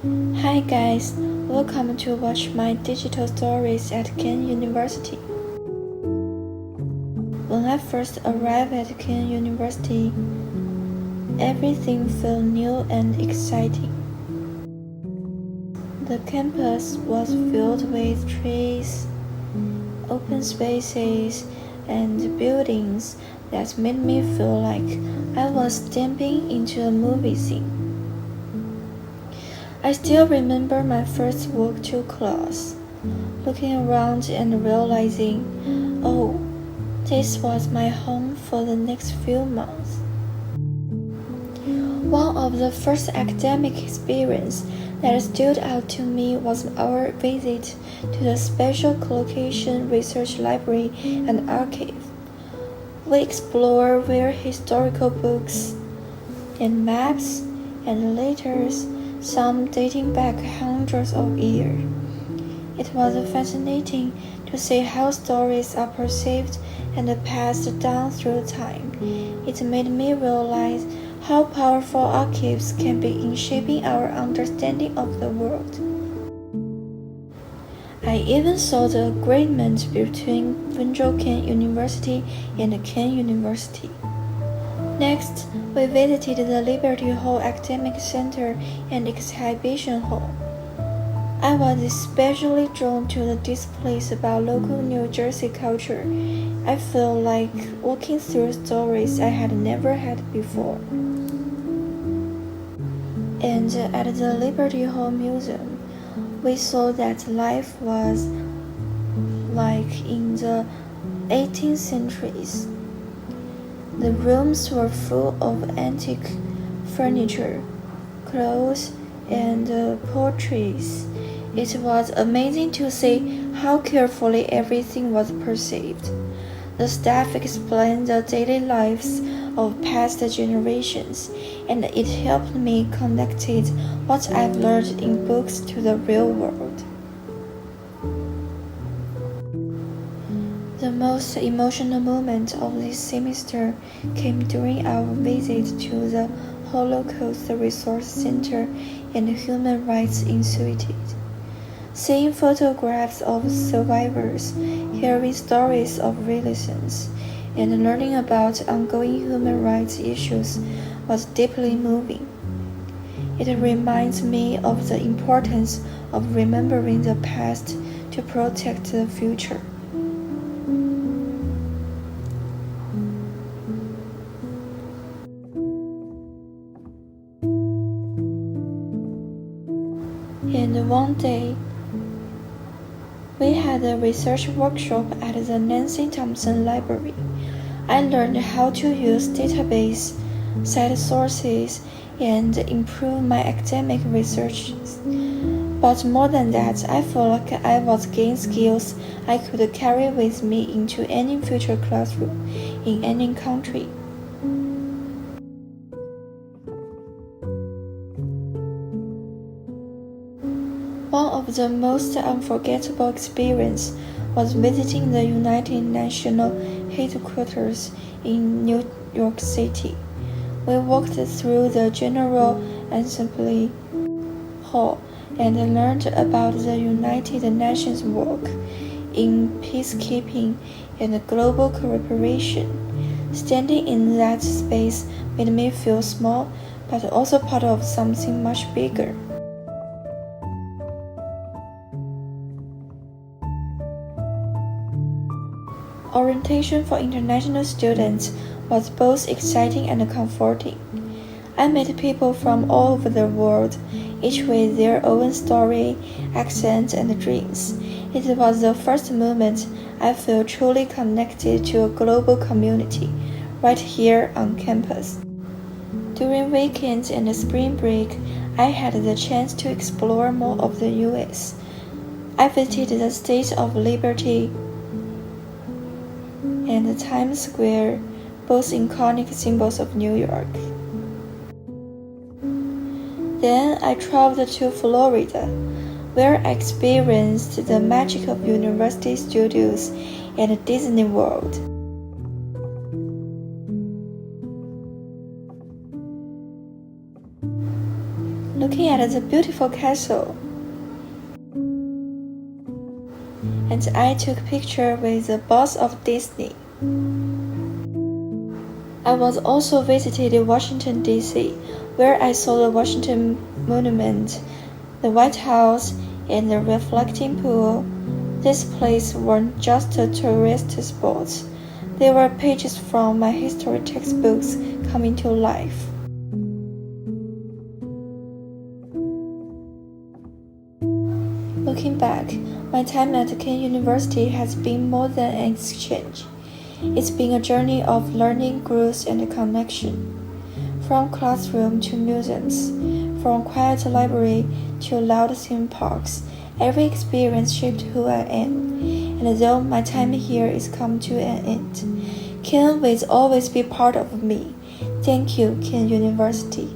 Hi guys, welcome to watch my digital stories at Ken University. When I first arrived at Ken University, everything felt new and exciting. The campus was filled with trees, open spaces, and buildings that made me feel like I was stepping into a movie scene. I still remember my first walk to class, looking around and realizing, oh, this was my home for the next few months. One of the first academic experiences that stood out to me was our visit to the Special Collocation Research Library and Archive. We explored rare historical books and maps and letters, some dating back hundreds of years. It was fascinating to see how stories are perceived and passed down through time. It made me realize how powerful archives can be in shaping our understanding of the world. I even saw the agreement between Fenzhou Ken University and Ken University. Next, we visited the Liberty Hall Academic Center and Exhibition Hall. I was especially drawn to the displays about local New Jersey culture. I felt like walking through stories I had never had before. And at the Liberty Hall Museum, we saw that life was like in the 18th centuries. The rooms were full of antique furniture, clothes, and portraits. It was amazing to see how carefully everything was perceived. The staff explained the daily lives of past generations, and it helped me connect what I've learned in books to the real world. The most emotional moment of this semester came during our visit to the Holocaust Resource Center and Human Rights Institute. Seeing photographs of survivors, hearing stories of resilience, and learning about ongoing human rights issues was deeply moving. It reminds me of the importance of remembering the past to protect the future. And one day, we had a research workshop at the Nancy Thompson Library. I learned how to use database, cite sources, and improve my academic research. But more than that, I felt like I was gaining skills I could carry with me into any future classroom in any country. One of the most unforgettable experiences was visiting the United Nations headquarters in New York City. We walked through the General Assembly Hall and learned about the United Nations work in peacekeeping and global cooperation. Standing in that space made me feel small, but also part of something much bigger. Orientation for international students was both exciting and comforting. I met people from all over the world, each with their own story, accent, and dreams. It was the first moment I felt truly connected to a global community, right here on campus. During weekends and spring break, I had the chance to explore more of the US. I visited the Statue of Liberty and Times Square, both iconic symbols of New York. Then I traveled to Florida, where I experienced the magic of University Studios and Disney World. Looking at at the beautiful castle. And I took a picture with the boss of Disney. I was also visited Washington, D.C., where I saw the Washington Monument, the White House, and the reflecting pool. These places weren't just a tourist spot. They were pages from my history textbooks coming to life. Looking back, my time at Kean University has been more than an exchange. It's been a journey of learning, growth, and connection. From classroom to museums, from quiet library to loud theme parks, every experience shaped who I am. And though my time here is come to an end, Kean will always be part of me. Thank you, Kean University,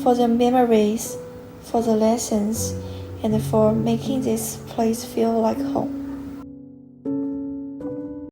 for the memories, for the lessons, and for making this place feel like home.